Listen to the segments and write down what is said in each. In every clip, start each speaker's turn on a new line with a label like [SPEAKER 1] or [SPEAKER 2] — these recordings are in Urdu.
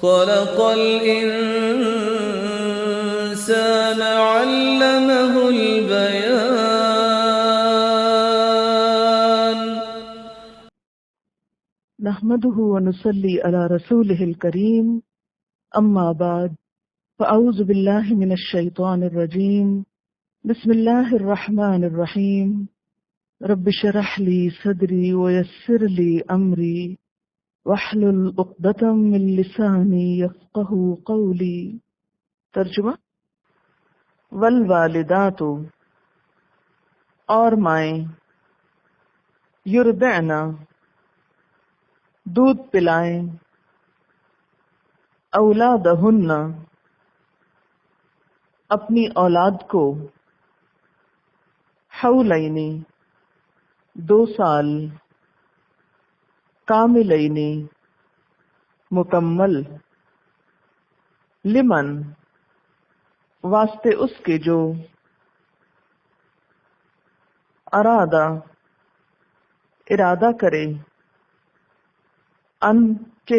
[SPEAKER 1] خلق الإنسان علمه البيان.
[SPEAKER 2] نحمده ونصلي على رسوله الكريم، أما بعد، فأعوذ بالله من الشيطان الرجيم. بسم الله الرحمن الرحيم. رب اشرح لي صدري ويسر لي أمري واحلل عقدة من لساني يفقهوا قولي. ترجمہ: والوالدات، اور مائیں، یرضعن، دودھ پلائیں، اولادہن، اپنی اولاد کو، حولین، 2 سال، کاملین، مکمل، لمن، واسطے اس کے جو، ارادہ، ارادہ کرے، ان کہ،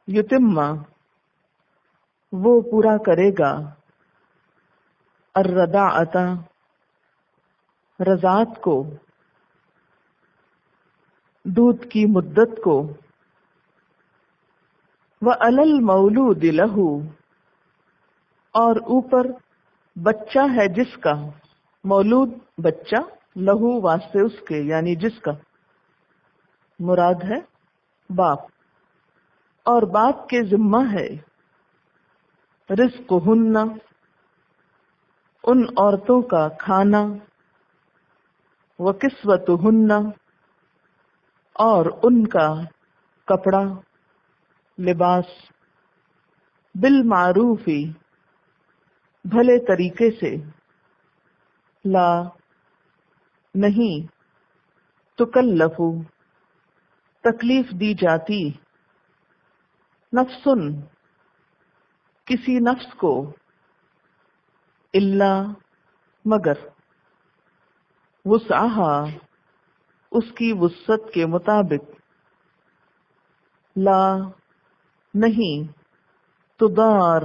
[SPEAKER 2] یتمہ، وہ پورا کرے گا، الرضاعۃ، رضاعت کو، دودھ کی مدت کو، وعلی المولود لہ، اور اوپر بچہ ہے جس کا، مولود بچہ، لہو واسطے اس کے یعنی جس کا، مراد ہے باپ، اور باپ کے ذمہ ہے، رزقہن، ان عورتوں کا کھانا، وکسوتہن، اور ان کا کپڑا، لباس، بالمعروف، بھلے طریقے سے، لا، نہیں، تکلف، تکلیف دی جاتی، نفس، کسی نفس کو، الا، مگر، وسعہا، اس کی وسعت کے مطابق، لا، نہیں، تضار،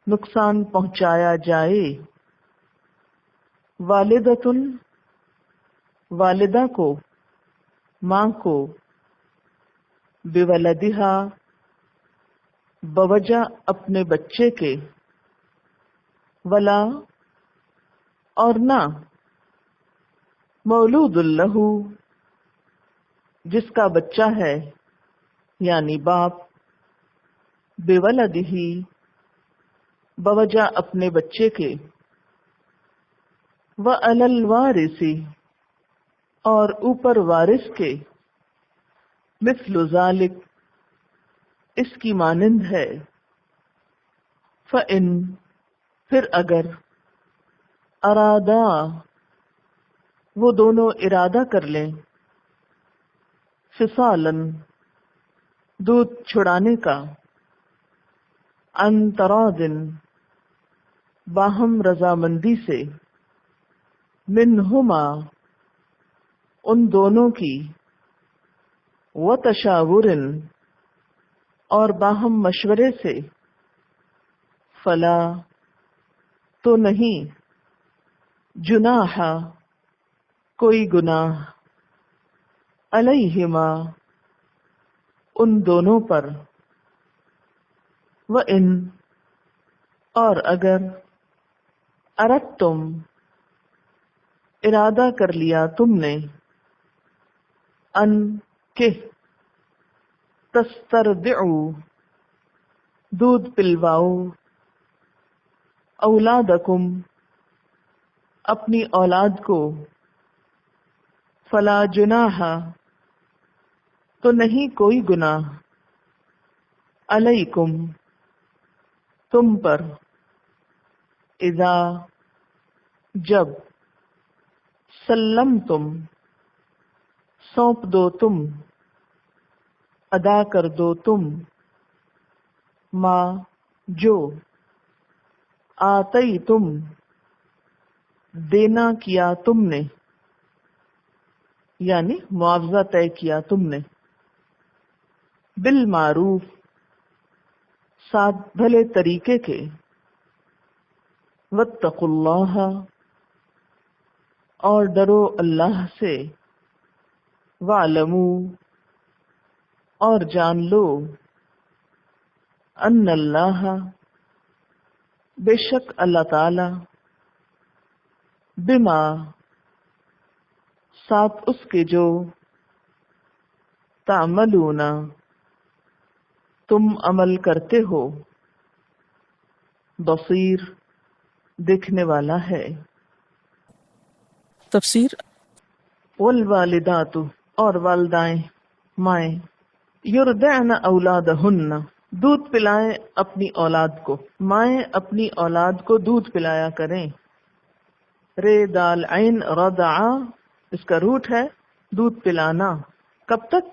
[SPEAKER 2] نقصان پہنچایا جائے، والدۃ، والدہ کو، ماں کو، بولدہا، بوجہ اپنے بچے کے، ولا، اور نہ، مولود لہ، جس کا بچہ ہے یعنی باپ، بولدہ، بوجہ اپنے بچے کے، وعلی الوارث، اور اوپر وارث کے، مثل ذلک، اس کی مانند ہے، فإن، پھر اگر، ارادا، وہ دونوں ارادہ کر لیں، فصالاً، دودھ چھڑانے کا، عن تراض، باہم رضامندی سے، منہما، ان دونوں کی، وتشاور، اور باہم مشورے سے، فلا، تو نہیں، جناح، کوئی گناہ، علیہما، ان دونوں پر، وإن، اور اگر، اردتم، ارادہ کر لیا تم نے، ان کہ، تسترضعوا، دودھ پلواؤ، اولادکم، اپنی اولاد کو، فلا جناح، تو نہیں کوئی گناہ، علیکم، تم پر، اذا، جب، سلمتم، سونپ دو تم، ادا کر دو تم، ما، جو، آتیتم، دینا کیا تم نے، یعنی معاوضہ طے کیا تم نے، بالمعروف ساتھ بھلے طریقے کے، واتقوا اللہ اور ڈرو اللہ سے، وَاعْلَمُوا اور جان لو، ان اللہ بے شک اللہ تعالی، بما ساتھ اس کے جو، تعملون تم عمل کرتے ہو، بصیر دیکھنے والا ہے۔
[SPEAKER 1] تفسیر۔
[SPEAKER 2] والوالدات اور والدائیں مائیں، یرضعن اولادہن دودھ پلائیں اپنی اولاد کو، مائیں اپنی اولاد کو دودھ پلایا کریں۔ رے دال عین رضعا اس کا روٹ ہے دودھ پلانا۔ کب تک؟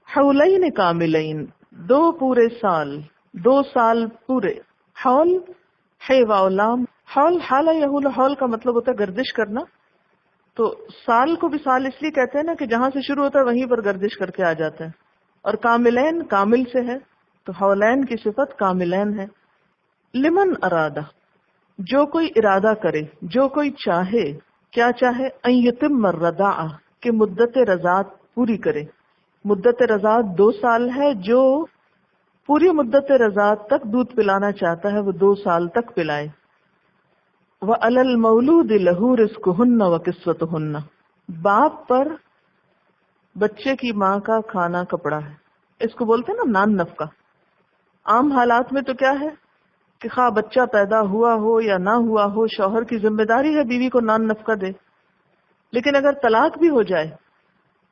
[SPEAKER 2] حولین کاملین 2 پورے سال، 2 سال پورے۔ حول ہے واولام، حول حالہ یحول، حول کا مطلب ہوتا ہے گردش کرنا، تو سال کو بھی سال اس لیے کہتے ہیں نا کہ جہاں سے شروع ہوتا ہے وہیں پر گردش کر کے آ جاتا ہے، اور کاملین کامل سے ہے، تو حولین کی صفت کاملین ہے۔ لمن ارادہ جو کوئی ارادہ کرے، جو کوئی چاہے، کیا چاہے؟ ان یتم الرضاعہ کہ مدت رضاعت پوری کرے۔ مدت رضاعت 2 سال ہے، جو پوری مدت رضاعت تک دودھ پلانا چاہتا ہے وہ 2 سال تک پلائے۔ وَعَلَى الْمَوْلُودِ لَهُ رِزْقُهُنَّ وَكِسْوَتُهُنَّ باپ پر بچے کی ماں کا کھانا کپڑا ہے، اس کو بولتے ہیں نا نان نفقہ۔ عام حالات میں تو کیا ہے کہ خواہ بچہ پیدا ہوا ہو یا نہ ہوا ہو، شوہر کی ذمہ داری ہے بیوی کو نان نفقہ دے، لیکن اگر طلاق بھی ہو جائے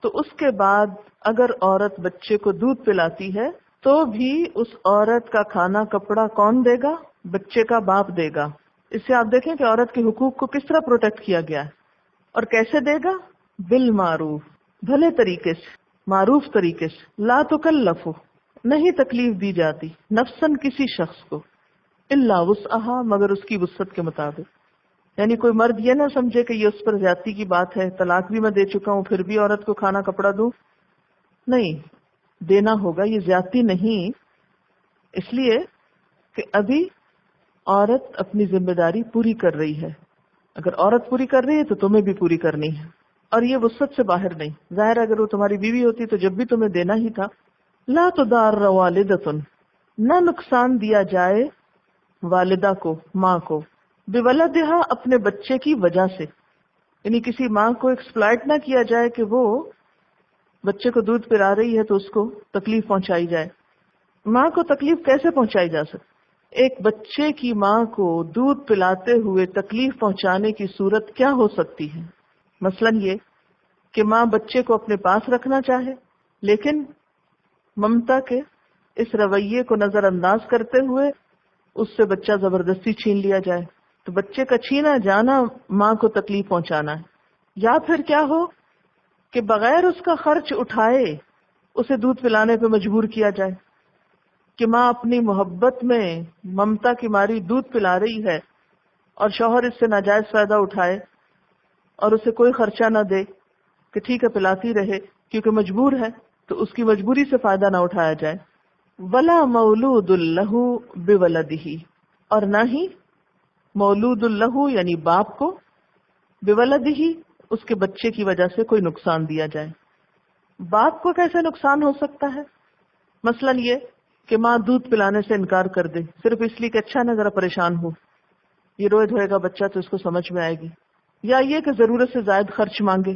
[SPEAKER 2] تو اس کے بعد اگر عورت بچے کو دودھ پلاتی ہے تو بھی اس عورت کا کھانا کپڑا کون دے گا؟ بچے کا باپ دے گا۔ اس سے آپ دیکھیں کہ عورت کے حقوق کو کس طرح پروٹیکٹ کیا گیا ہے، اور کیسے دے گا؟ بالمعروف بھلے طریقے سے، معروف طریقے سے۔ لا تکلف نہیں تکلیف دی جاتی، نفسن کسی شخص کو، الا وسعها مگر اس کی وسعت کے مطابق۔ یعنی کوئی مرد یہ نہ سمجھے کہ یہ اس پر زیادتی کی بات ہے، طلاق بھی میں دے چکا ہوں پھر بھی عورت کو کھانا کپڑا دوں، نہیں، دینا ہوگا، یہ زیادتی نہیں، اس لیے کہ ابھی عورت اپنی ذمہ داری پوری کر رہی ہے۔ اگر عورت پوری کر رہی ہے تو تمہیں بھی پوری کرنی ہے، اور یہ وسعت سے باہر نہیں۔ ظاہر اگر وہ تمہاری بیوی ہوتی تو جب بھی تمہیں دینا ہی تھا۔ لا تضار والدۃ نہ نقصان دیا جائے والدہ کو، ماں کو، بولدہا اپنے بچے کی وجہ سے، یعنی کسی ماں کو ایکسپلائٹ نہ کیا جائے کہ وہ بچے کو دودھ پلا رہی ہے تو اس کو تکلیف پہنچائی جائے۔ ماں کو تکلیف کیسے پہنچائی جا سکتی؟ ایک بچے کی ماں کو دودھ پلاتے ہوئے تکلیف پہنچانے کی صورت کیا ہو سکتی ہے؟ مثلاً یہ کہ ماں بچے کو اپنے پاس رکھنا چاہے، لیکن ممتا کے اس رویے کو نظر انداز کرتے ہوئے اس سے بچہ زبردستی چھین لیا جائے، تو بچے کا چھینا جانا ماں کو تکلیف پہنچانا ہے۔ یا پھر کیا ہو کہ بغیر اس کا خرچ اٹھائے اسے دودھ پلانے پہ مجبور کیا جائے، کہ ماں اپنی محبت میں ممتا کی ماری دودھ پلا رہی ہے اور شوہر اس سے ناجائز فائدہ اٹھائے اور اسے کوئی خرچہ نہ دے کہ ٹھیک ہے پلاتی رہے کیونکہ مجبور ہے، تو اس کی مجبوری سے فائدہ نہ اٹھایا جائے۔ ولا مولود لہ بولدہ اور نہ ہی مولود لہ یعنی باپ کو، بولدہ اس کے بچے کی وجہ سے کوئی نقصان دیا جائے۔ باپ کو کیسے نقصان ہو سکتا ہے؟ مثلاً یہ کہ ماں دودھ پلانے سے انکار کر دے صرف اس لیے کہ اچھا نہ ذرا پریشان ہو، یہ روئے دھوئے گا بچہ تو اس کو سمجھ میں آئے گی، یا یہ کہ ضرورت سے زائد خرچ مانگے،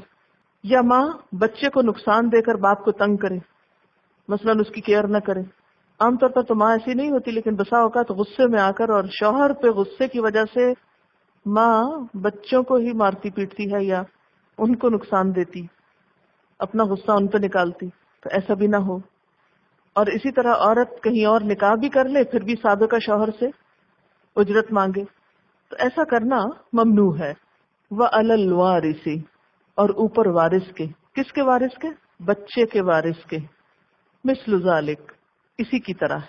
[SPEAKER 2] یا ماں بچے کو نقصان دے کر باپ کو تنگ کرے، مثلاً اس کی کیئر نہ کرے۔ عام طور پر تو ماں ایسی نہیں ہوتی، لیکن بسا اوقات غصے میں آ کر اور شوہر پہ غصے کی وجہ سے ماں بچوں کو ہی مارتی پیٹتی ہے یا ان کو نقصان دیتی، اپنا غصہ ان پہ نکالتی، تو ایسا بھی نہ ہو۔ اور اسی طرح عورت کہیں اور نکاح بھی کر لے پھر بھی سابقہ شوہر سے اجرت مانگے، تو ایسا کرنا ممنوع ہے۔ وَعَلَى الْوَارِثِ اور اوپر وارث کے، کس کے وارث کے؟ بچے کے وارث کے، مثل ذالک اسی کی طرح۔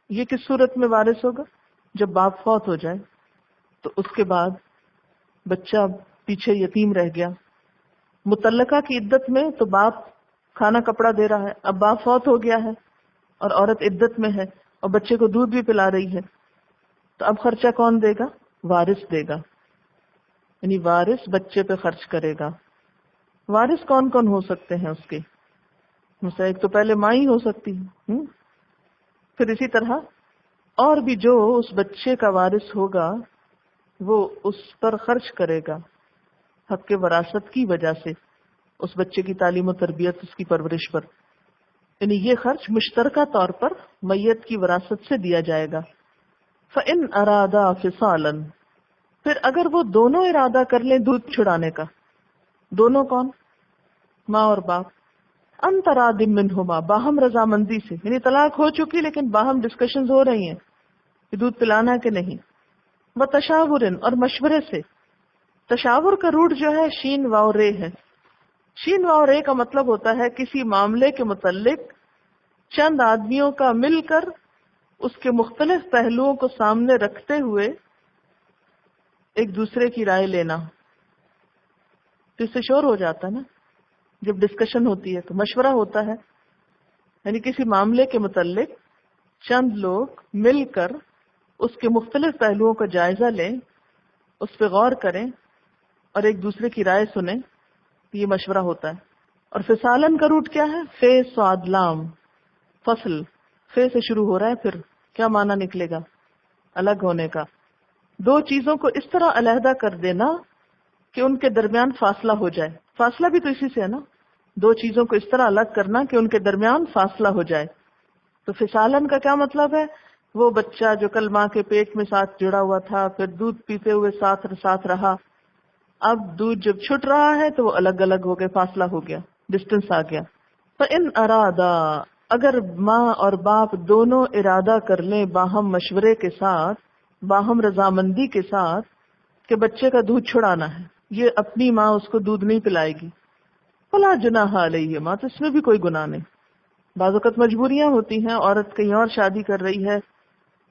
[SPEAKER 2] یہ کس صورت میں وارث ہوگا؟ جب باپ فوت ہو جائے تو اس کے بعد بچہ پیچھے یتیم رہ گیا، مطلقہ کی عدت میں تو باپ کھانا کپڑا دے رہا ہے، اب باپ فوت ہو گیا ہے اور عورت عدت میں ہے اور بچے کو دودھ بھی پلا رہی ہے، تو اب خرچہ کون دے گا؟ وارث دے گا، یعنی وارث بچے پہ خرچ کرے گا۔ وارث کون کون ہو سکتے ہیں اس کے؟ مثلا ایک تو پہلے ماں ہی ہو سکتی ہے، پھر اسی طرح اور بھی جو اس بچے کا وارث ہوگا وہ اس پر خرچ کرے گا حق وراثت کی وجہ سے، اس بچے کی تعلیم و تربیت، اس کی پرورش پر، یعنی یہ خرچ مشترکہ طور پر میت کی وراثت سے دیا جائے گا۔ فَإِنْ أَرَادَا فِصَالًا، پھر اگر وہ دونوں ارادہ کر لیں دودھ چھڑانے کا، دونوں کون؟ ماں اور باپ، ان تراد منہما، باہم رضامندی سے، یعنی طلاق ہو چکی لیکن باہم ڈسکشنز ہو رہی ہیں کہ دودھ پلانا ہے کہ نہیں، وتشاور، اور مشورے سے۔ تشاور کا روٹ جو ہے شین واو رے ہے۔ شین واو رے کا مطلب ہوتا ہے کسی معاملے کے متعلق چند آدمیوں کا مل کر اس کے مختلف پہلوؤں کو سامنے رکھتے ہوئے ایک دوسرے کی رائے لینا۔ تو اس سے شور ہو جاتا ہے نا، جب ڈسکشن ہوتی ہے تو مشورہ ہوتا ہے، یعنی کسی معاملے کے متعلق چند لوگ مل کر اس کے مختلف پہلوؤں کا جائزہ لیں، اس پہ غور کریں اور ایک دوسرے کی رائے سنیں، یہ مشورہ ہوتا ہے۔ اور فصالن کا روٹ کیا ہے؟ فے صاد لام، فصل، فے سے شروع ہو رہا ہے، پھر کیا معنی نکلے گا؟ الگ ہونے کا۔ دو چیزوں کو اس طرح علیحدہ کر دینا کہ ان کے درمیان فاصلہ ہو جائے۔ فاصلہ بھی تو اسی سے ہے نا، دو چیزوں کو اس طرح الگ کرنا کہ ان کے درمیان فاصلہ ہو جائے۔ تو فصالن کا کیا مطلب ہے؟ وہ بچہ جو کل ماں کے پیٹ میں ساتھ جڑا ہوا تھا، پھر دودھ پیتے ہوئے ساتھ رہا، اب دودھ جب چھٹ رہا ہے تو وہ الگ الگ ہو گئے، فاصلہ ہو گیا، ڈسٹینس آ گیا۔ فَإِنْ أَرَادَا، اگر ماں اور باپ دونوں ارادہ کر لیں باہم مشورے کے ساتھ، باہم رضامندی کے ساتھ کہ بچے کا دودھ چھڑانا ہے، یہ اپنی ماں اس کو دودھ نہیں پلائے گی، فَلَا جُنَاحَ عَلَيْهِمَا، تو اس میں بھی کوئی گناہ نہیں۔ بعض اوقات مجبوریاں ہوتی ہیں، عورت کہیں اور شادی کر رہی ہے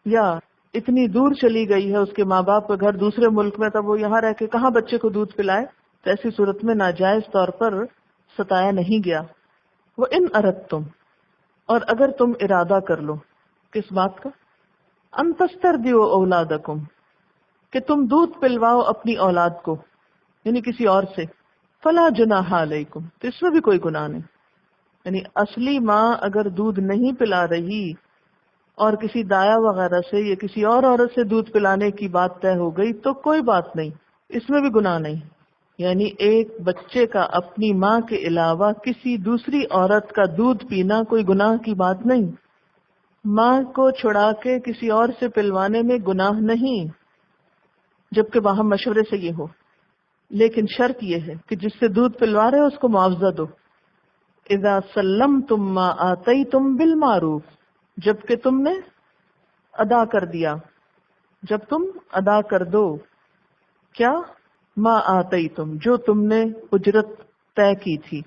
[SPEAKER 2] یا اتنی دور چلی گئی ہے اس کے ماں باپ کا گھر دوسرے ملک میں، تب وہ یہاں رہ کے کہاں بچے کو دودھ پلائے، تو ایسی صورت میں ناجائز طور پر ستایا نہیں گیا۔ وَإِنْ أَرَدْتُمْ، اور اگر تم ارادہ کر لو، کس بات کا؟ أَن تَسْتَرْضِعُوا أَوْلَادَكُمْ، کہ تم دودھ پلواؤ اپنی اولاد کو، یعنی کسی اور سے، فَلَا جُنَاحَ عَلَيْكُمْ، تو اس میں بھی کوئی گناہ نہیں۔ یعنی اصلی ماں اگر دودھ نہیں پلا رہی اور کسی دایا وغیرہ سے یا کسی اور عورت سے دودھ پلانے کی بات طے ہو گئی تو کوئی بات نہیں، اس میں بھی گناہ نہیں۔ یعنی ایک بچے کا اپنی ماں کے علاوہ کسی دوسری عورت کا دودھ پینا کوئی گناہ کی بات نہیں۔ ماں کو چھڑا کے کسی اور سے پلوانے میں گناہ نہیں، جبکہ باہم مشورے سے یہ ہو، لیکن شرط یہ ہے کہ جس سے دودھ پلوا رہے اس کو معاوضہ دو۔ اذا سلمتم ما آتیتم بالمعروف، جبکہ تم نے ادا کر دیا، جب تم ادا کر دو کیا؟ ما آتیتم، جو تم نے اجرت طے کی تھی،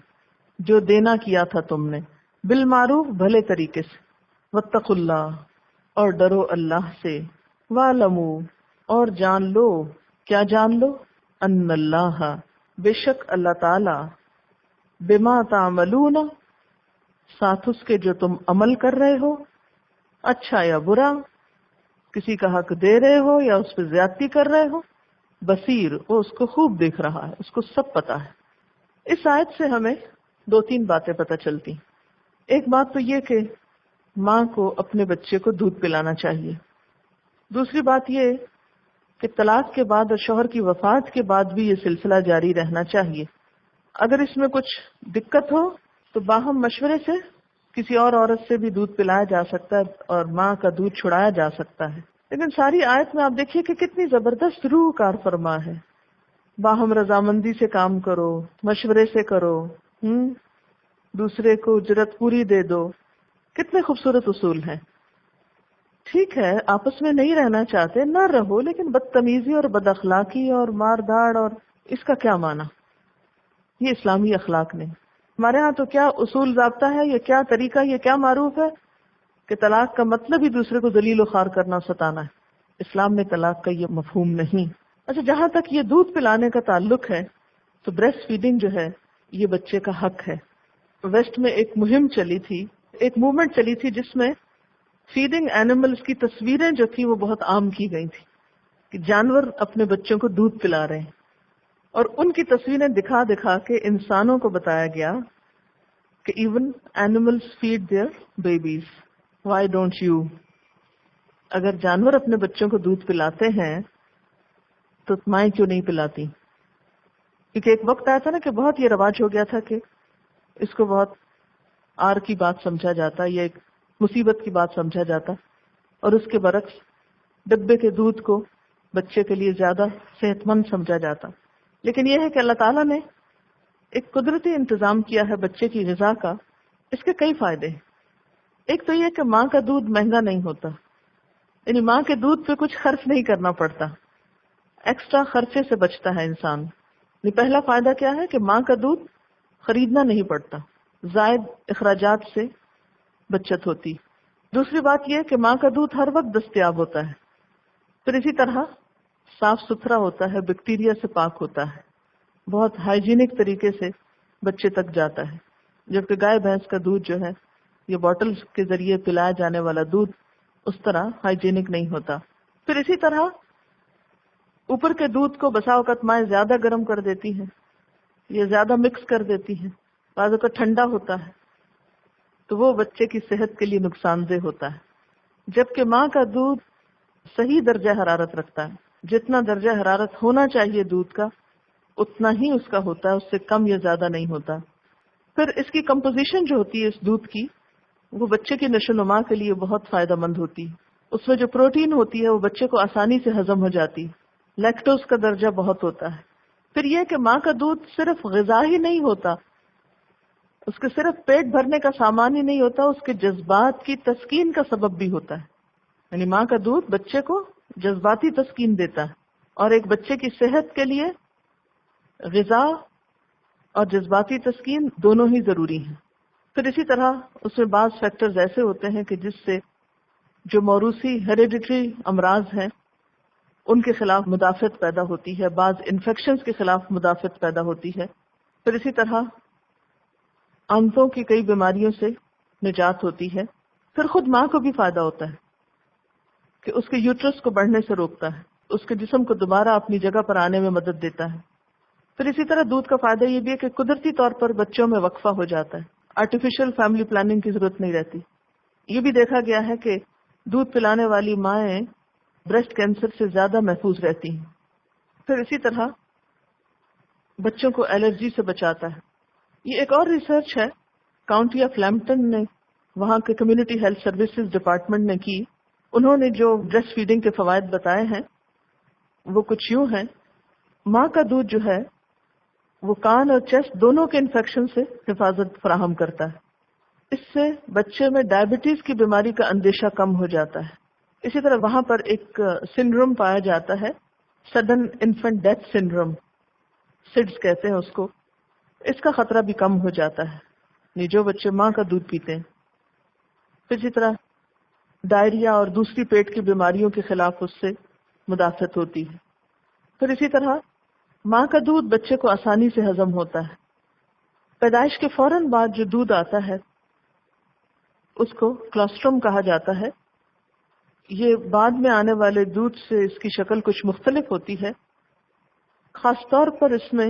[SPEAKER 2] جو دینا کیا تھا تم نے، بالمعروف، بھلے طریقے سے، واتقوا اللہ، اور ڈرو اللہ سے، وَاعْلَمُوا، اور جان لو، کیا جان لو؟ ان اللہ، بے شک اللہ تعالی، بما تعملون، ساتھ اس کے جو تم عمل کر رہے ہو، اچھا یا برا، کسی کا حق دے رہے ہو یا اس پہ زیادتی کر رہے ہو، بصیر، وہ اس کو خوب دیکھ رہا ہے، اس کو سب پتا ہے۔ اس آیت سے ہمیں دو تین باتیں پتہ چلتی۔ ایک بات تو یہ کہ ماں کو اپنے بچے کو دودھ پلانا چاہیے۔ دوسری بات یہ کہ طلاق کے بعد اور شوہر کی وفات کے بعد بھی یہ سلسلہ جاری رہنا چاہیے۔ اگر اس میں کچھ دقت ہو تو باہم مشورے سے کسی اور عورت سے بھی دودھ پلایا جا سکتا ہے اور ماں کا دودھ چھڑایا جا سکتا ہے۔ لیکن ساری آیت میں آپ دیکھیے کہ کتنی زبردست روح کار فرما ہے۔ باہم رضامندی سے کام کرو، مشورے سے کرو، دوسرے کو اجرت پوری دے دو، کتنے خوبصورت اصول ہیں۔ ٹھیک ہے آپس میں نہیں رہنا چاہتے، نہ رہو، لیکن بدتمیزی اور بد اخلاقی اور مار دھاڑ اور اس کا کیا معنی؟ یہ اسلامی اخلاق نہیں۔ ہمارے ہاں تو کیا اصول ضابطہ ہے، یہ کیا طریقہ، یہ کیا معروف ہے کہ طلاق کا مطلب ہی دوسرے کو ذلیل و خوار کرنا، ستانا ہے۔ اسلام میں طلاق کا یہ مفہوم نہیں۔ اچھا، جہاں تک یہ دودھ پلانے کا تعلق ہے تو بریسٹ فیڈنگ جو ہے یہ بچے کا حق ہے۔ ویسٹ میں ایک مہم چلی تھی ایک موومنٹ چلی تھی جس میں فیڈنگ اینیملز کی تصویریں جو تھی وہ بہت عام کی گئی تھی کہ جانور اپنے بچوں کو دودھ پلا رہے ہیں، اور ان کی تصویریں دکھا دکھا کے انسانوں کو بتایا گیا کہ even animals feed their babies, why don't you? اگر جانور اپنے بچوں کو دودھ پلاتے ہیں تو مائیں کیوں نہیں پلاتی؟ کیونکہ ایک وقت آیا تھا نا کہ بہت یہ رواج ہو گیا تھا کہ اس کو بہت آر کی بات سمجھا جاتا، یا ایک مصیبت کی بات سمجھا جاتا، اور اس کے برعکس ڈبے کے دودھ کو بچے کے لیے زیادہ صحت مند سمجھا جاتا. لیکن یہ ہے کہ اللہ تعالیٰ نے ایک قدرتی انتظام کیا ہے بچے کی غذا کا. اس کے کئی فائدے ہیں. ایک تو یہ کہ ماں کا دودھ مہنگا نہیں ہوتا، یعنی ماں کے دودھ پہ کچھ خرچ نہیں کرنا پڑتا، ایکسٹرا خرچے سے بچتا ہے انسان. پہلا فائدہ کیا ہے کہ ماں کا دودھ خریدنا نہیں پڑتا، زائد اخراجات سے بچت ہوتی. دوسری بات یہ کہ ماں کا دودھ ہر وقت دستیاب ہوتا ہے. پھر اسی طرح صاف ستھرا ہوتا ہے، بیکٹیریا سے پاک ہوتا ہے، بہت ہائیجینک طریقے سے بچے تک جاتا ہے. جبکہ گائے بھینس کا دودھ جو ہے یہ بوٹل کے ذریعے پلایا جانے والا دودھ اس طرح ہائیجینک نہیں ہوتا. پھر اسی طرح اوپر کے دودھ کو بسا اوقات مائیں زیادہ گرم کر دیتی ہیں یا زیادہ مکس کر دیتی ہیں، بعض اوقات ٹھنڈا ہوتا ہے، تو وہ بچے کی صحت کے لیے نقصان دہ ہوتا ہے. جبکہ ماں کا دودھ صحیح درجہ حرارت رکھتا ہے، جتنا درجہ حرارت ہونا چاہیے دودھ کا اتنا ہی اس کا ہوتا ہے، اس سے کم یا زیادہ نہیں ہوتا. پھر اس کی کمپوزیشن جو ہوتی ہے اس دودھ کی، وہ بچے کی نشو و نما کے لیے بہت فائدہ مند ہوتی ہے. اس میں جو پروٹین ہوتی ہے وہ بچے کو آسانی سے ہضم ہو جاتی. لیکٹوز کا درجہ بہت ہوتا ہے. پھر یہ کہ ماں کا دودھ صرف غذا ہی نہیں ہوتا، اس کے صرف پیٹ بھرنے کا سامان ہی نہیں ہوتا، اس کے جذبات کی تسکین کا سبب بھی ہوتا ہے. یعنی ماں کا دودھ بچے کو جذباتی تسکین دیتا ہے، اور ایک بچے کی صحت کے لیے غذا اور جذباتی تسکین دونوں ہی ضروری ہیں. پھر اسی طرح اس میں بعض فیکٹرز ایسے ہوتے ہیں کہ جس سے جو موروثی ہیریڈیٹری امراض ہیں ان کے خلاف مدافعت پیدا ہوتی ہے، بعض انفیکشنز کے خلاف مدافعت پیدا ہوتی ہے. پھر اسی طرح آنتوں کی کئی بیماریوں سے نجات ہوتی ہے. پھر خود ماں کو بھی فائدہ ہوتا ہے کہ اس کے یوٹرس کو بڑھنے سے روکتا ہے، اس کے جسم کو دوبارہ اپنی جگہ پر آنے میں مدد دیتا ہے. پھر اسی طرح دودھ کا فائدہ یہ بھی ہے کہ قدرتی طور پر بچوں میں وقفہ ہو جاتا ہے، آرٹیفیشل فیملی پلاننگ کی ضرورت نہیں رہتی. یہ بھی دیکھا گیا ہے کہ دودھ پلانے والی مائیں بریسٹ کینسر سے زیادہ محفوظ رہتی ہیں. پھر اسی طرح بچوں کو الرجی سے بچاتا ہے. یہ ایک اور ریسرچ ہے کاؤنٹی آف لیمپٹن نے، وہاں کے کمیونٹی ہیلتھ سروسز ڈپارٹمنٹ نے کی. انہوں نے جو بریسٹ فیڈنگ کے فوائد بتائے ہیں وہ کچھ یوں ہیں. ماں کا دودھ جو ہے وہ کان اور چیسٹ دونوں کے انفیکشن سے حفاظت فراہم کرتا ہے. اس سے بچے میں ڈائبٹیز کی بیماری کا اندیشہ کم ہو جاتا ہے. اسی طرح وہاں پر ایک سنڈروم پایا جاتا ہے، سڈن انفنٹ ڈیتھ سنڈروم، سڈس کہتے ہیں اس کو. اس کا خطرہ بھی کم ہو جاتا ہے جو بچے ماں کا دودھ پیتے ہیں. پھر اسی طرح ڈائریا اور دوسری پیٹ کی بیماریوں کے خلاف اس سے مدافعت ہوتی ہے. پھر اسی طرح ماں کا دودھ بچے کو آسانی سے ہضم ہوتا ہے. پیدائش کے فوراً بعد جو دودھ آتا ہے اس کو کلوسٹرم کہا جاتا ہے. یہ بعد میں آنے والے دودھ سے اس کی شکل کچھ مختلف ہوتی ہے. خاص طور پر اس میں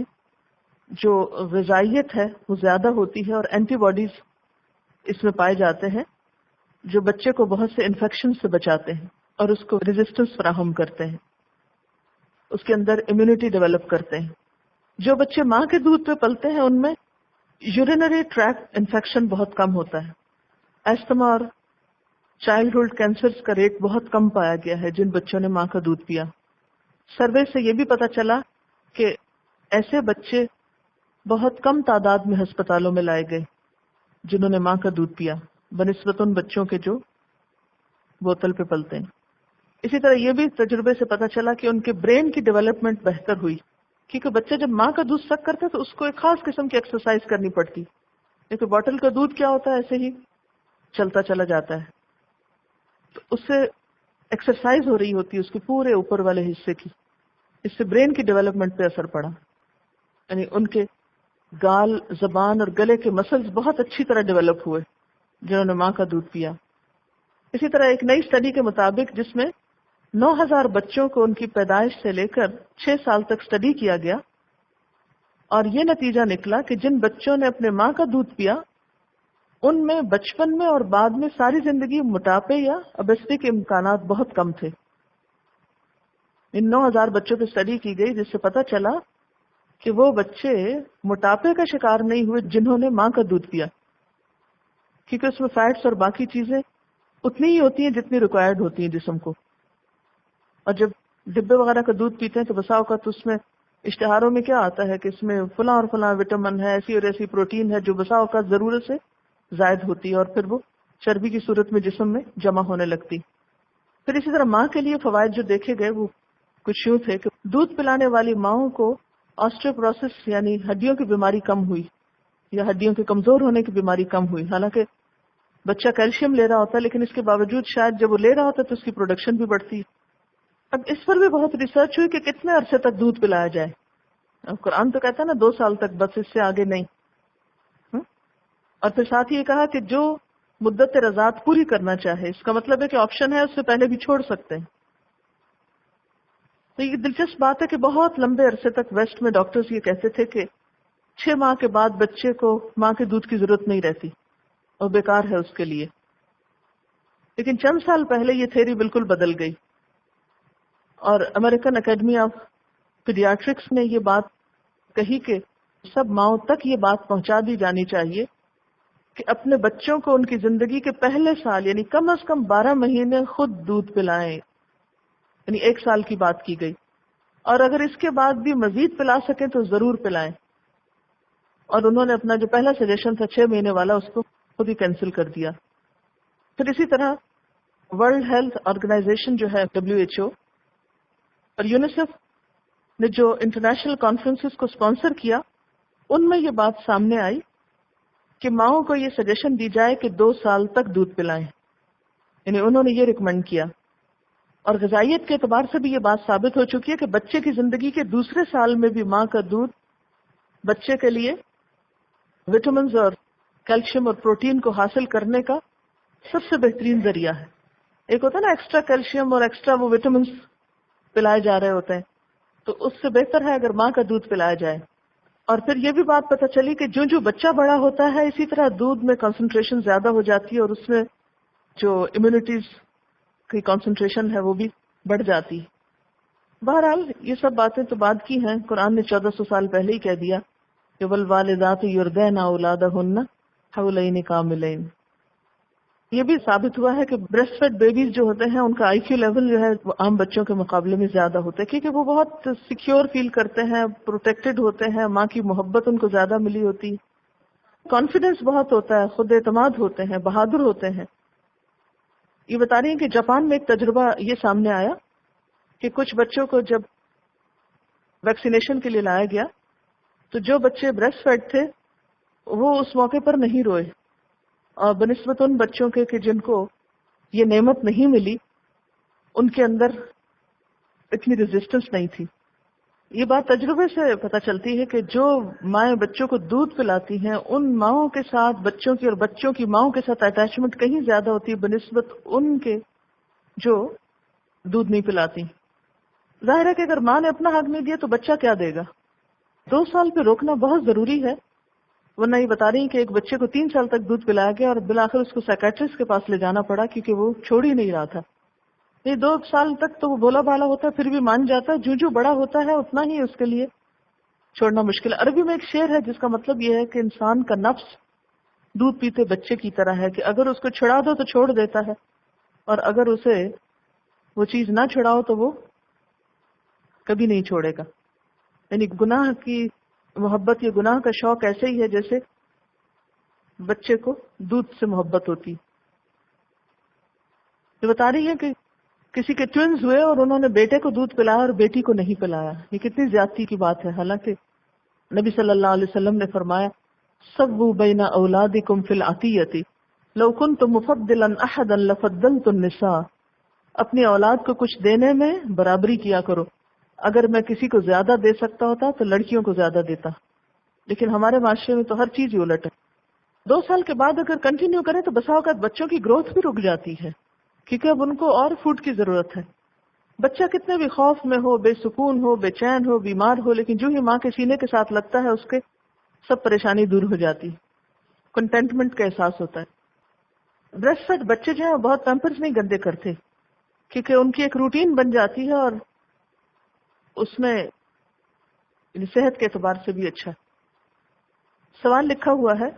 [SPEAKER 2] جو غذائیت ہے وہ زیادہ ہوتی ہے، اور اینٹی باڈیز اس میں پائے جاتے ہیں جو بچے کو بہت سے انفیکشن سے بچاتے ہیں اور اس کو ریزسٹنس فراہم کرتے ہیں، اس کے اندر امیونٹی ڈیولپ کرتے ہیں. جو بچے ماں کے دودھ پہ پلتے ہیں ان میں یورینری ٹریکٹ انفیکشن بہت کم ہوتا ہے. ایستھما اور چائلڈہڈ کینسر کا ریٹ بہت کم پایا گیا ہے جن بچوں نے ماں کا دودھ پیا. سروے سے یہ بھی پتا چلا کہ ایسے بچے بہت کم تعداد میں ہسپتالوں میں لائے گئے جنہوں نے ماں کا دودھ پیا بنسبت ان بچوں کے جو بوتل پہ پلتے ہیں. اسی طرح یہ بھی تجربے سے پتا چلا کہ ان کے برین کی ڈیولپمنٹ بہتر ہوئی، کیونکہ بچے جب ماں کا دودھ سک کرتا ہے تو اس کو ایک خاص قسم کی ایکسرسائز کرنی پڑتی. لیکن بوتل کا دودھ کیا ہوتا ہے، ایسے ہی چلتا چلا جاتا ہے، تو اس سے ایکسرسائز ہو رہی ہوتی ہے اس کے پورے اوپر والے حصے کی. اس سے برین کی ڈیولپمنٹ پہ اثر پڑا، یعنی ان کے گال، زبان اور گلے کے مسلز بہت اچھی طرح ڈیولپ ہوئے. جنہوں نے ماں کا دودھ پیا. اسی طرح ایک نئی اسٹڈی کے مطابق جس میں 9,000 بچوں کو ان کی پیدائش سے لے کر 6 سال تک اسٹڈی کیا گیا، اور یہ نتیجہ نکلا کہ جن بچوں نے اپنے ماں کا دودھ پیا ان میں بچپن میں اور بعد میں ساری زندگی موٹاپے یا اوبیسٹی کے امکانات بہت کم تھے. ان 9,000 بچوں پہ اسٹڈی کی گئی جس سے پتہ چلا کہ وہ بچے موٹاپے کا شکار نہیں ہوئے جنہوں نے ماں کا دودھ پیا، کیونکہ اس میں فیٹس اور باقی چیزیں اتنی ہی ہوتی ہیں جتنی ریکوائرڈ ہوتی ہیں جسم کو. اور جب ڈبے وغیرہ کا دودھ پیتے ہیں تو بسا اوقات اس میں اشتہاروں میں کیا آتا ہے کہ اس میں فلاں اور فلاں وٹامن ہے، ایسی اور ایسی پروٹین ہے جو بسا اوقات ضرورت سے زائد ہوتی ہے اور پھر وہ چربی کی صورت میں جسم میں جمع ہونے لگتی. پھر اسی طرح ماں کے لیے فوائد جو دیکھے گئے وہ کچھ یوں تھے کہ دودھ پلانے والی ماؤں کو آسٹریوپروسس یعنی ہڈیوں کی بیماری کم ہوئی، یا ہڈیوں کے کمزور ہونے کی بیماری کم ہوئی. حالانکہ بچہ کیلشیم لے رہا ہوتا ہے لیکن اس کے باوجود شاید جب وہ لے رہا ہوتا ہے تو اس کی پروڈکشن بھی بڑھتی. اب اس پر بھی بہت ریسرچ ہوئی کہ کتنے عرصے تک دودھ پلایا جائے. اب قرآن تو کہتا ہے نا 2 سال تک، بس اس سے آگے نہیں. اور پھر ساتھ ہی یہ کہا کہ جو مدت رضاعت پوری کرنا چاہے، اس کا مطلب ہے کہ آپشن ہے، اس سے پہلے بھی چھوڑ سکتے ہیں. تو یہ دلچسپ بات ہے کہ بہت لمبے عرصے تک ویسٹ میں ڈاکٹرز یہ کہتے تھے کہ 6 ماہ کے بعد بچے کو ماں کے دودھ کی ضرورت نہیں رہتی اور بیکار ہے اس کے لیے. لیکن چند سال پہلے یہ تھیوری بالکل بدل گئی، اور امریکن اکیڈمی آف پیڈیاٹرکس نے یہ بات کہی کہ سب ماؤں تک یہ بات پہنچا دی جانی چاہیے کہ اپنے بچوں کو ان کی زندگی کے پہلے سال یعنی کم از کم 12 مہینے خود دودھ پلائیں. یعنی 1 سال کی بات کی گئی، اور اگر اس کے بعد بھی مزید پلا سکیں تو ضرور پلائیں. اور انہوں نے اپنا جو پہلا سجیشن تھا 6 مہینے والا اس کو خود ہی کینسل کر دیا. پھر اسی طرح ورلڈ ہیلتھ آرگنائزیشن جو ہے WHO اور یونیسیف نے جو انٹرنیشنل کانفرنسز کو اسپانسر کیا ان میں یہ بات سامنے آئی کہ ماؤں کو یہ سجیشن دی جائے کہ 2 سال تک دودھ پلائیں. یعنی انہوں نے یہ ریکمینڈ کیا. اور غذائیت کے اعتبار سے بھی یہ بات ثابت ہو چکی ہے کہ بچے کی زندگی کے دوسرے سال میں بھی ماں کا دودھ بچے کے لیے وٹامنز اور کیلشیم اور پروٹین کو حاصل کرنے کا سب سے بہترین ذریعہ ہے. ایک ہوتا ہے نا ایکسٹرا کیلشیم اور ایکسٹرا وہ وٹامنز پلائے جا رہے ہوتے ہیں، تو اس سے بہتر ہے اگر ماں کا دودھ پلایا جائے. اور پھر یہ بھی بات پتہ چلی کہ جو بچہ بڑا ہوتا ہے اسی طرح دودھ میں کنسنٹریشن زیادہ ہو جاتی ہے، اور اس میں جو امیونٹیز کی کنسنٹریشن ہے وہ بھی بڑھ جاتی. بہرحال یہ سب باتیں تو بعد کی ہیں. قرآن نے 1400 سال پہلے ہی کہہ دیا کہ والوالدات یرضعن اولادہن حولین کاملین. یہ بھی ثابت ہوا ہے کہ بریسٹ فیڈ بیبیز جو ہوتے ہیں ان کا IQ لیول جو ہے وہ عام بچوں کے مقابلے میں زیادہ ہوتا ہے، کیونکہ وہ بہت سیکیور فیل کرتے ہیں، پروٹیکٹڈ ہوتے ہیں، ماں کی محبت ان کو زیادہ ملی ہوتی، کانفیڈنس بہت ہوتا ہے، خود اعتماد ہوتے ہیں، بہادر ہوتے ہیں. یہ بتا رہی ہیں کہ جاپان میں ایک تجربہ یہ سامنے آیا کہ کچھ بچوں کو جب ویکسینیشن کے لیے لایا گیا تو جو بچے بریسٹ فیڈ تھے وہ اس موقع پر نہیں روئے، اور بنسبت ان بچوں کے کہ جن کو یہ نعمت نہیں ملی ان کے اندر اتنی ریزسٹنس نہیں تھی. یہ بات تجربے سے پتہ چلتی ہے کہ جو مائیں بچوں کو دودھ پلاتی ہیں ان ماؤں کے ساتھ بچوں کی اور بچوں کی ماؤں کے ساتھ اٹیچمنٹ کہیں زیادہ ہوتی ہے بنسبت ان کے جو دودھ نہیں پلاتی. ظاہر ہے کہ اگر ماں نے اپنا حق نہیں دیا تو بچہ کیا دے گا. 2 سال پہ روکنا بہت ضروری ہے، ورنہ یہ بتا رہی ہیں کہ ایک بچے کو 3 سال تک دودھ پلایا گیا اور بالآخر اس کو سائیکیٹرسٹ کے پاس لے جانا پڑا کیونکہ وہ چھوڑ ہی نہیں رہا تھا. یہ 2 سال تک تو وہ بولا بالا ہوتا ہے پھر بھی مان جاتا ہے، جو بڑا ہوتا ہے اتنا ہی اس کے لیے چھوڑنا مشکل ہے. عربی میں ایک شعر ہے جس کا مطلب یہ ہے کہ انسان کا نفس دودھ پیتے بچے کی طرح ہے کہ اگر اس کو چھڑا دو تو چھوڑ دیتا ہے، اور اگر اسے وہ چیز نہ چھڑاؤ تو وہ کبھی نہیں چھوڑے گا. یعنی گناہ کی محبت یا گناہ کا شوق ایسے ہی ہے جیسے بچے کو دودھ سے محبت ہوتی. یہ بتا رہی ہے کہ کسی کے ٹوینز ہوئے اور انہوں نے بیٹے کو دودھ پلایا اور بیٹی کو نہیں پلایا. یہ کتنی زیادتی کی بات ہے. حالانکہ نبی صلی اللہ علیہ وسلم نے فرمایا سووا بین اولادکم فی العطیۃ لو کنت مفضلا احدا لفضلت النساء. اپنی اولاد کو کچھ دینے میں برابری کیا کرو. اگر میں کسی کو زیادہ دے سکتا ہوتا تو لڑکیوں کو زیادہ دیتا، لیکن ہمارے معاشرے میں تو ہر چیز ہی الٹ ہے. 2 سال کے بعد اگر کنٹینیو کریں تو بسا اوقات بچوں کی گروتھ بھی رک جاتی ہے، کیونکہ اب ان کو اور فوڈ کی ضرورت ہے. بچہ کتنے بھی خوف میں ہو، بے سکون ہو، بے چین ہو، بیمار ہو، لیکن جو ہی ماں کے سینے کے ساتھ لگتا ہے اس کے سب پریشانی دور ہو جاتی، کنٹینٹمنٹ کا احساس ہوتا ہے. بریسٹ فیڈ بچے جو ہیں وہ بہت پیمپرز نہیں گندے کرتے، کیونکہ ان کی ایک روٹین بن جاتی ہے اور اس میں صحت کے اعتبار سے بھی اچھا. سوال لکھا ہوا ہے،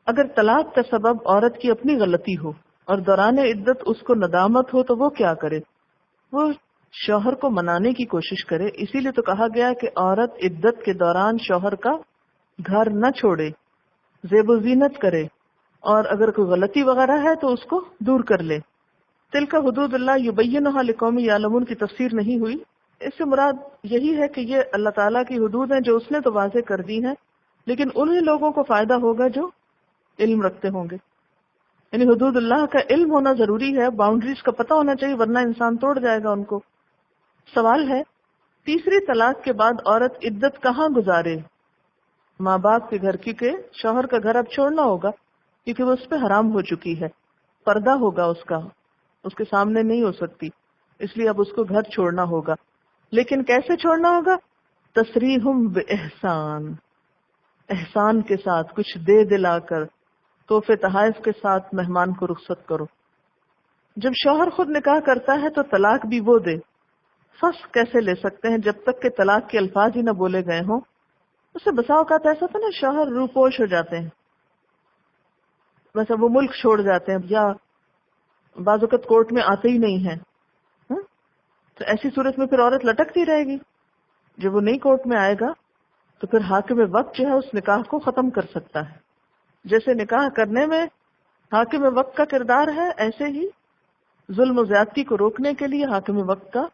[SPEAKER 2] اگر طلاق کا سبب عورت کی اپنی غلطی ہو اور دوران عدت اس کو ندامت ہو تو وہ کیا کرے؟ وہ شوہر کو منانے کی کوشش کرے. اسی لیے تو کہا گیا کہ عورت عدت کے دوران شوہر کا گھر نہ چھوڑے، زیب و زینت کرے، اور اگر کوئی غلطی وغیرہ ہے تو اس کو دور کر لے. تلک حدود اللہ یبینھا لقوم یعلمون کی تفسیر نہیں ہوئی. اس سے مراد یہی ہے کہ یہ اللہ تعالیٰ کی حدود ہیں جو اس نے تو واضح کر دی ہیں، لیکن انہی لوگوں کو فائدہ ہوگا جو علم رکھتے ہوں گے. یعنی حدود اللہ کا علم ہونا ضروری ہے، باؤنڈریز کا پتہ ہونا چاہیے، ورنہ انسان توڑ جائے گا ان کو. سوال ہے، تیسری طلاق کے بعد عورت عدت کہاں گزارے؟ ماں باپ کے گھر، کیونکہ شوہر کا گھر اب چھوڑنا ہوگا کیونکہ وہ اس پہ حرام ہو چکی ہے، پردہ ہوگا اس کا، اس کے سامنے نہیں ہو سکتی، اس لیے اب اس کو گھر چھوڑنا ہوگا. لیکن کیسے چھوڑنا ہوگا؟ تسریحم باحسان، احسان کے ساتھ، کچھ دے دلا کر، تحفے تحائف کے ساتھ مہمان کو رخصت کرو. جب شوہر خود نکاح کرتا ہے تو طلاق بھی وہ دے. فسخ کیسے لے سکتے ہیں جب تک کہ طلاق کے الفاظ ہی نہ بولے گئے ہوں؟ اس سے بسا اوقات ایسا تھا نا، شوہر روپوش ہو جاتے ہیں، ویسے وہ ملک چھوڑ جاتے ہیں، یا بعض اوقات کورٹ میں آتے ہی نہیں ہیں. تو ایسی صورت میں پھر عورت لٹکتی رہے گی. جب وہ نہیں کورٹ میں آئے گا تو پھر حاکم وقت جو ہے اس نکاح کو ختم کر سکتا ہے. جیسے نکاح کرنے میں حاکم وقت کا کردار ہے، ایسے ہی ظلم و زیادتی کو روکنے کے لیے حاکم وقت کا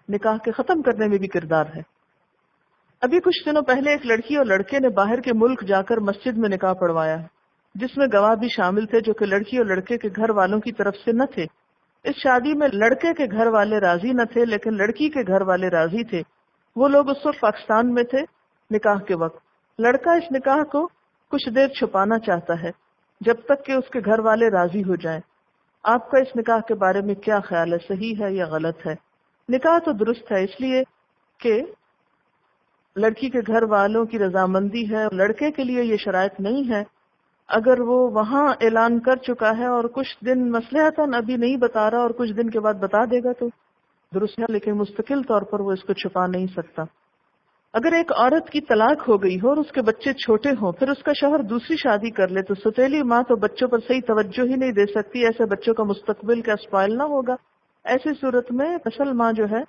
[SPEAKER 2] نکاح کے ختم کرنے میں بھی کردار ہے. ابھی کچھ دنوں پہلے ایک لڑکی اور لڑکے نے باہر کے ملک جا کر مسجد میں نکاح پڑھوایا، جس میں گواہ بھی شامل تھے جو کہ لڑکی اور لڑکے کے گھر والوں کی طرف سے نہ تھے. اس شادی میں لڑکے کے گھر والے راضی نہ تھے لیکن لڑکی کے گھر والے راضی تھے. وہ لوگ اس وقت پاکستان میں تھے نکاح کے وقت. لڑکا اس نکاح کو کچھ دیر چھپانا چاہتا ہے جب تک کہ اس کے گھر والے راضی ہو جائیں. آپ کا اس نکاح کے بارے میں کیا خیال ہے؟ صحیح ہے یا غلط ہے؟ نکاح تو درست ہے، اس لیے کہ لڑکی کے گھر والوں کی رضامندی ہے. لڑکے کے لیے یہ شرائط نہیں ہے. اگر وہ وہاں اعلان کر چکا ہے اور کچھ دن مصلحتاً ابھی نہیں بتا رہا اور کچھ دن کے بعد بتا دے گا تو درست ہے، لیکن مستقل طور پر وہ اس کو چھپا نہیں سکتا. اگر ایک عورت کی طلاق ہو گئی ہو اور اس کے بچے چھوٹے ہوں، پھر اس کا شوہر دوسری شادی کر لے تو سوتیلی ماں تو بچوں پر صحیح توجہ ہی نہیں دے سکتی. ایسے بچوں کا مستقبل کیا اسپائل نہ ہوگا؟ ایسی صورت میں اصل ماں جو ہے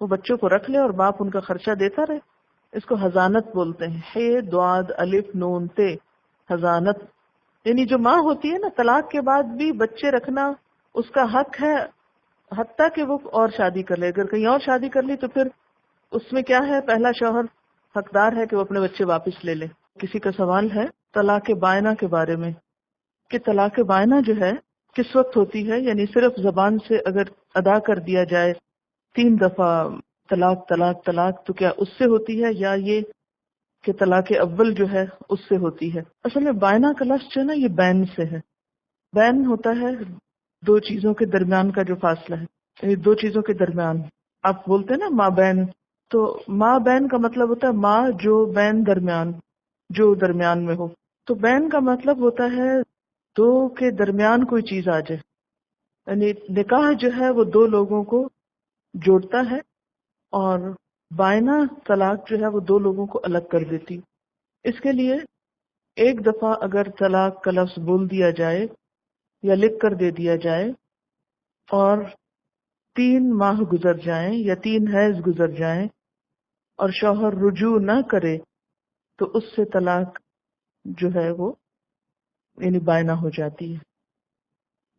[SPEAKER 2] وہ بچوں کو رکھ لے اور باپ ان کا خرچہ دیتا رہے. اس کو حضانت بولتے ہیں، ہے دعاد الف نون تے، حضانت. یعنی جو ماں ہوتی ہے نا، طلاق کے بعد بھی بچے رکھنا اس کا حق ہے، حتیٰ کہ وہ اور شادی کر لے. اگر کہیں اور شادی کر لی تو پھر اس میں کیا ہے، پہلا شوہر حقدار ہے کہ وہ اپنے بچے واپس لے لے. کسی کا سوال ہے طلاق بائنہ کے بارے میں کہ طلاق بائنہ جو ہے کس وقت ہوتی ہے؟ یعنی صرف زبان سے اگر ادا کر دیا جائے 3 دفعہ طلاق طلاق طلاق تو کیا اس سے ہوتی ہے، یا یہ کہ طلاق اول جو ہے اس سے ہوتی ہے؟ اصل میں بائنہ کا لفظ جو ہے نا یہ بین سے ہے. بین ہوتا ہے 2 چیزوں کے درمیان کا جو فاصلہ ہے، یعنی 2 چیزوں کے درمیان. آپ بولتے ہیں نا ماں بین، تو ماں بین کا مطلب ہوتا ہے ماں جو بین درمیان، جو درمیان میں ہو. تو بین کا مطلب ہوتا ہے 2 کے درمیان کوئی چیز آ جائے. یعنی نکاح جو ہے وہ 2 لوگوں کو جوڑتا ہے، اور بائنہ طلاق جو ہے وہ 2 لوگوں کو الگ کر دیتی. اس کے لیے ایک دفعہ اگر طلاق کا لفظ بول دیا جائے یا لکھ کر دے دیا جائے اور 3 ماہ گزر جائیں یا 3 حیض گزر جائیں اور شوہر رجوع نہ کرے تو اس سے طلاق جو ہے وہ یعنی بائنہ ہو جاتی ہے.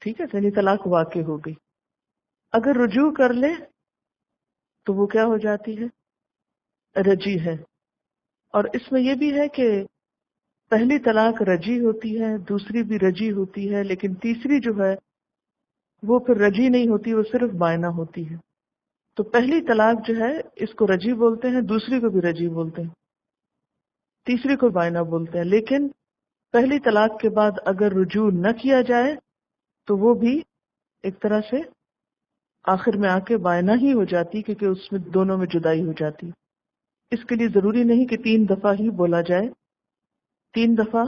[SPEAKER 2] ٹھیک ہے، یعنی طلاق واقع ہو گئی. اگر رجوع کر لے تو وہ کیا ہو جاتی ہے؟ رجی ہے. اور اس میں یہ بھی ہے کہ پہلی طلاق رجی ہوتی ہے، دوسری بھی رجی ہوتی ہے، لیکن تیسری جو ہے وہ پھر رجی نہیں ہوتی، وہ صرف بائنہ ہوتی ہے. تو پہلی طلاق جو ہے اس کو رجی بولتے ہیں، دوسری کو بھی رجی بولتے ہیں، تیسری کو بائنہ بولتے ہیں. لیکن پہلی طلاق کے بعد اگر رجوع نہ کیا جائے تو وہ بھی ایک طرح سے آخر میں آ کے بائنا ہی ہو جاتی، کیونکہ اس میں دونوں میں جدائی ہو جاتی۔ اس کے لیے ضروری نہیں کہ 3 دفعہ ہی بولا جائے، 3 دفعہ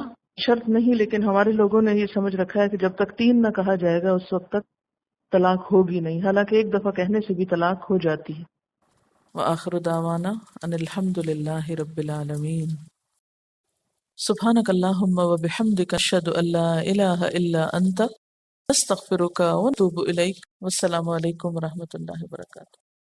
[SPEAKER 2] شرط نہیں، لیکن ہمارے لوگوں نے یہ سمجھ رکھا ہے کہ جب تک 3 نہ کہا جائے گا اس وقت تک طلاق ہوگی نہیں، حالانکہ ایک دفعہ کہنے سے بھی طلاق ہو جاتی ہے۔
[SPEAKER 3] وآخر دعوانا ان الحمد للہ رب العالمین۔ سبحانک اللہم وبحمدک اشہد ان لا الہ الا انت استغفرک واتوب الیک۔ والسلام علیکم ورحمۃ اللہ وبرکاتہ۔